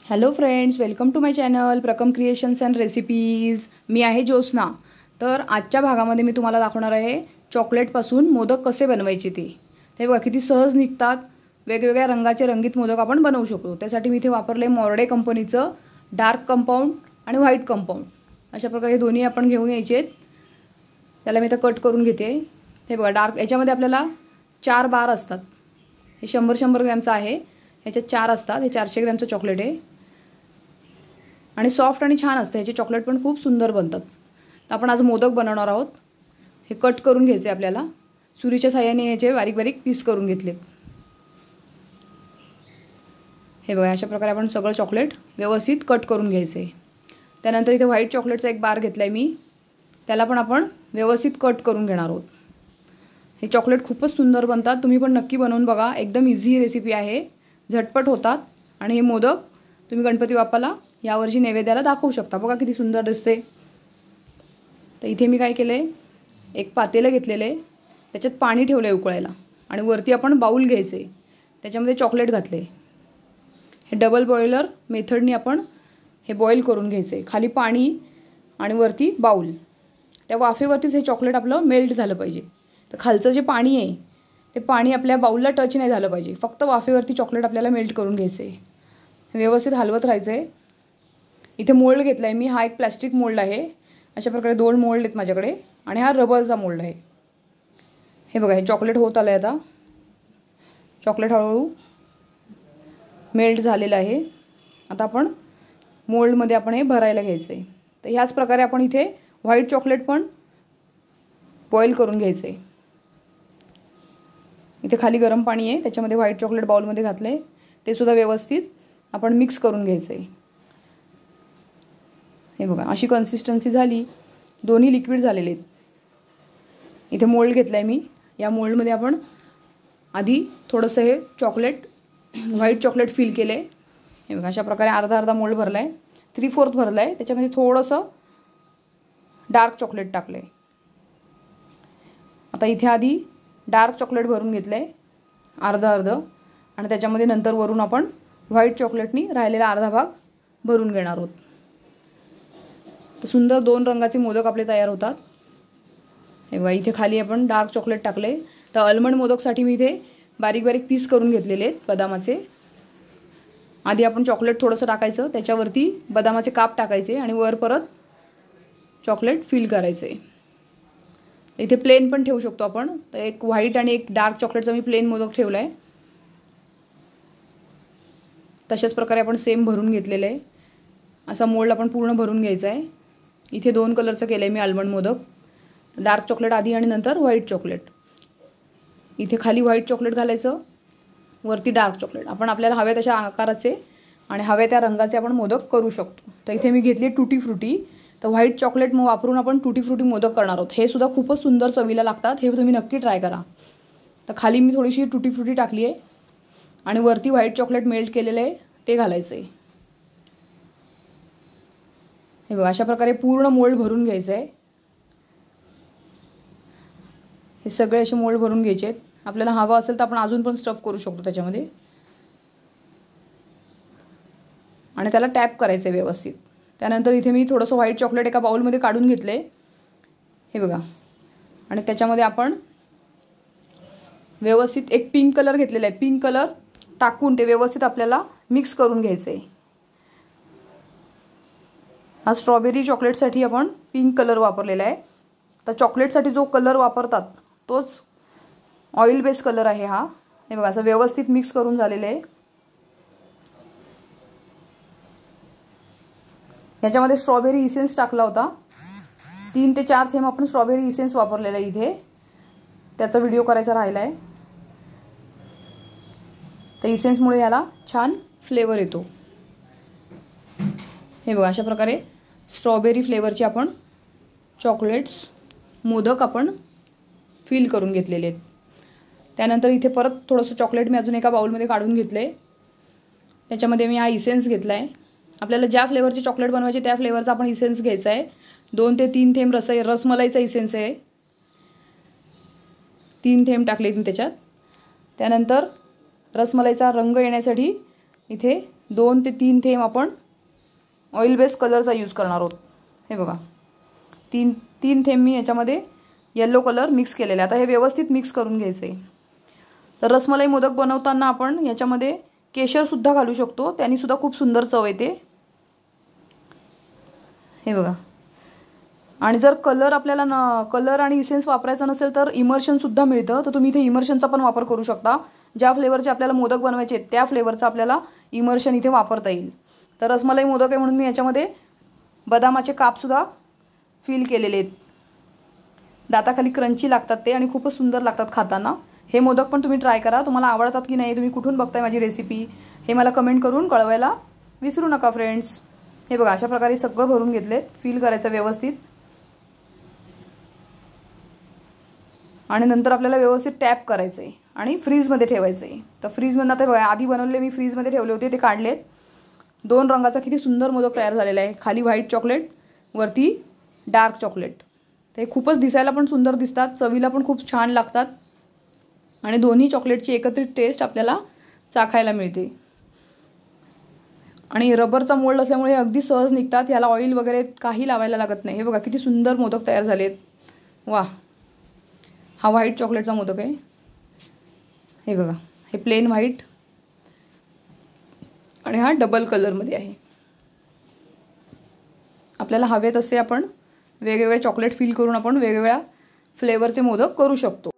Hello friends, welcome to my channel Prakam creations and recipes. मी आहे ज्योत्स्ना। तर आजच्या भागामध्ये मी तुम्हाला दाखवणार आहे चॉकलेटपासून मोदक कसे बनवायचे ते बघा किती सहज निघतात। वेगवेगळ्या रंगाचे रंगीत मोदक आपण बनवू शकतो। त्यासाठी मी इथे वापरले मोर्डे कंपनीचं डार्क कंपाऊंड आणि व्हाईट कंपाऊंड। अशा प्रकारे दोन्ही आपण घेऊन यायचे। त्याला मी आता कट करून घेते। हे बघा डार्क याच्यामध्ये आपल्याला 4 बार असतात। हे 100 ग्रॅमचं आहे। ह्याच्यात 4 असतात। हे 400 ग्रॅमचं चॉकलेट आहे आणि सॉफ्ट आणि छान असतं। ह्याचे चॉकलेट पण खूप सुंदर बनतात। तर आपण आज मोदक बनवणार आहोत। हे कट करून घ्यायचे आपल्याला। सुरीच्या साहाय्याने ह्याचे बारीक बारीक पीस करून घेतलेत। हे बघा अशा प्रकारे आपण सगळं चॉकलेट व्यवस्थित कट करून घ्यायचे। त्यानंतर इथे व्हाईट चॉकलेटचा एक बार घेतलाय मी। त्याला पण आपण व्यवस्थित कट करून घेणार आहोत। हे चॉकलेट खूपच सुंदर बनतात। तुम्ही पण नक्की बनवून बघा। एकदम इझी रेसिपी आहे। झटपट होतात आणि हे मोदक तुम्ही गणपती बाप्पाला यावर्षी नैवेद्याला दाखवू शकता। बघा किती सुंदर दिसते। तर इथे मी काय केले, एक पातेलं घेतलेले, त्याच्यात पाणी ठेवले उकळायला आणि वरती आपण बाउल घ्यायचे, त्याच्यामध्ये चॉकलेट घातले। हे डबल बॉयलर मेथडनी आपण हे बॉईल करून घ्यायचे। खाली पाणी आणि वरती बाउल। त्या वाफेवरतीच हे चॉकलेट आपलं मेल्ट झालं पाहिजे। तर खालचं जे पाणी आहे ते पाणी आपल्या बाउलला टच नाही झालं पाहिजे। फक्त वाफेवरती चॉकलेट आपल्याला मेल्ट करून घ्यायचे। व्यवस्थित हलवत राहायचे। इथे मोल्ड घेतला आहे मी। हा एक प्लास्टिक मोल्ड आहे। अशा प्रकारे 2 मोल्ड आहेत माझ्याकडे आणि हा रबरचा मोल्ड आहे। हे बघा हे चॉकलेट होत आलं आहे। आता चॉकलेट हळूहळू मेल्ट झालेलं आहे। आता आपण मोल्डमध्ये आपण हे भरायला घ्यायचं आहे। तर ह्याच प्रकारे आपण इथे व्हाईट चॉकलेट पण बॉईल करून घ्यायचं आहे। इथे खाली गरम पाणी आहे, त्याच्यामध्ये व्हाईट चॉकलेट बाउलमध्ये घातलं आहे। ते सुद्धा व्यवस्थित आपण मिक्स करून घ्यायचं आहे। हे बघा अशी कन्सिस्टन्सी झाली। दोन्ही लिक्विड झालेले आहेत। इथे मोल्ड घेतला आहे मी। या मोल्डमध्ये आपण आधी थोडंसं हे चॉकलेट व्हाईट चॉकलेट फिल केले। हे बघा अशा प्रकारे अर्धा मोल्ड भरला आहे। 3/4 भरला आहे। त्याच्यामध्ये थोडंसं डार्क चॉकलेट टाकलं आहे। आता इथे आधी डार्क चॉकलेट भरून घेतलं आहे अर्ध आणि त्याच्यामध्ये नंतर वरून आपण व्हाईट चॉकलेटनी राहिलेला अर्धा भाग भरून घेणार आहोत। तर सुंदर 2 रंगाचे मोदक आपले तयार होतात। हे बघा इथे खाली आपण डार्क चॉकलेट टाकले। तर आल्मंड मोदकसाठी मी इथे बारीक बारीक पीस करून घेतलेले आहेत बदामाचे। आधी आपण चॉकलेट थोडंसं टाकायचं, त्याच्यावरती बदामाचे काप टाकायचे आणि वर परत चॉकलेट फिल करायचे। इथे प्लेन पण ठेवू शकतो आपण। तर एक व्हाईट आणि एक डार्क चॉकलेटचा मी प्लेन मोदक ठेवला आहे। तशाच प्रकारे आपण सेम भरून घेतलेलं आहे। असा मोल्ड आपण पूर्ण भरून घ्यायचा आहे। इथे 2 कलरचं केलं आहे मी आल्मंड मोदक। डार्क चॉकलेट आधी आणि नंतर व्हाईट चॉकलेट। इथे खाली व्हाईट चॉकलेट घालायचं, वरती डार्क चॉकलेट। आपण आपल्याला हव्या तशा आकाराचे आणि हव्या त्या रंगाचे आपण मोदक करू शकतो। तर इथे मी घेतली टुटी फ्रुटी। तर व्हाईट चॉकलेट वापरून आपण टुटी फ्रुटी मोदक करणार आहोत। हे सुद्धा खूपच सुंदर चवीला लागतात। हे तुम्ही नक्की ट्राय करा। तर खाली मी थोडीशी टुटी फ्रुटी टाकली आहे आणि वरती व्हाईट चॉकलेट मेल्ट केलेलं आहे ते घालायचं आहे। हे बघा अशा प्रकारे पूर्ण मोल्ड भरून घ्यायचं आहे। हे सगळे असे मोल्ड भरून घ्यायचे आहेत। आपल्याला हवा असेल तर आपण अजून पण स्टफ करू शकतो त्याच्यामध्ये आणि त्याला टॅप करायचं आहे व्यवस्थित। त्यानंतर इथे मी थोडंसं व्हाईट चॉकलेट एका बाउलमध्ये काढून घेतले। हे बघा आणि त्याच्यामध्ये आपण व्यवस्थित एक पिंक कलर घेतलेला आहे। पिंक कलर टाकून ते व्यवस्थित आपल्याला मिक्स करून घ्यायचं आहे। हा स्ट्रॉबेरी चॉकलेटसाठी आपण पिंक कलर वापरलेला आहे। तर चॉकलेटसाठी जो कलर वापरतात तोच ऑइल बेस कलर आहे हा। हे बघा असं व्यवस्थित मिक्स करून झालेलं आहे। ह्याच्यामध्ये स्ट्रॉबेरी इसेन्स टाकला होता। 3 ते 4 थेंब आपण स्ट्रॉबेरी इसेन्स वापरलेला आहे इथे। त्याचा व्हिडिओ करायचा राहिला आहे। तर इसेन्समुळे याला छान फ्लेवर येतो। हे बघा अशा प्रकारे स्ट्रॉबेरी फ्लेवरचे आपण चॉकलेट्स मोदक आपण फिल करून घेतलेले आहेत। त्यानंतर इथे परत थोडंसं चॉकलेट मी अजून एका बाउलमध्ये काढून घेतले। त्याच्यामध्ये मी हा इसेन्स घेतला आहे। आपल्याला ज्या फ्लेवरचे चॉकलेट बनवायचे त्या फ्लेवरचा आपण इसेन्स घ्यायचा आहे। 2 ते 3 थेंब रसमलाईचा इसेन्स आहे। 3 थेंब टाकले मी त्याच्यात। त्यानंतर रसमलाईचा रंग येण्यासाठी इथे 2 ते 3 थेंब आपण ऑइल बेस कलरचा यूज करणार आहोत. हे बघा 3 थेंब मी याच्यामध्ये येलो कलर मिक्स केलेला आहे. आता हे व्यवस्थित मिक्स करून घ्यायचं आहे. तर रसमलाई मोदक बनवताना आपण याच्यामध्ये केशरसुद्धा घालू शकतो, त्यानीसुद्धा खूप सुंदर चव येते. हे बघा. आणि जर कलर आपल्याला कलर आणि इसेन्स वापरायचा नसेल तर इमर्शनसुद्धा मिळतं, तर तुम्ही इथे इमर्शनचा पण वापर करू शकता. ज्या फ्लेवरचे आपल्याला मोदक बनवायचे आहेत त्या फ्लेवरचा आपल्याला इमर्शन इथे वापरता येईल. तर रसमलाई मोदक आहे म्हणून मी याच्यामध्ये बदामाचे कापसुद्धा फिल केलेले आहेत. दाताखाली क्रंची लागतात ते आणि खूपच सुंदर लागतात खाताना. हे मोदक पण तुम्ही ट्राय करा. तुम्हाला आवडतात की नाही, तुम्ही कुठून बघताय माझी रेसिपी हे मला कमेंट करून कळवायला विसरू नका फ्रेंड्स. हे बघा अशा प्रकारे सगळं भरून घेतलेत. फिल करायचं व्यवस्थित आणि नंतर आपल्याला व्यवस्थित टॅप करायचं आहे आणि फ्रीजमध्ये ठेवायचं आहे. तर फ्रीजमध्ये आता बघा आधी बनवलेले मी फ्रीजमध्ये ठेवले होते, ते काढलेत. 2 रंगाचा किती सुंदर मोदक तयार झालेला आहे. खाली व्हाईट चॉकलेट, वरती डार्क चॉकलेट. ते खूपच दिसायला पण सुंदर दिसतात, चवीला पण खूप छान लागतात आणि दोन्ही चॉकलेटची एकत्रित टेस्ट आपल्याला चाखायला मिळते. आणि रबरचा मोल्ड असल्यामुळे अगदी सहज निघतात. याला ऑइल वगैरे काही लावायला लागत नाही. हे बघा किती सुंदर मोदक तयार झालेत. वा. हा व्हाईट चॉकलेटचा मोदक आहे. हे बघा हे प्लेन व्हाईट आणि हा डबल कलरमध्ये आहे. आपल्याला हवे तसे आपण वेगवेगळे चॉकलेट फिल करून आपण वेगवेगळ्या फ्लेवरचे मोदक करू शकतो.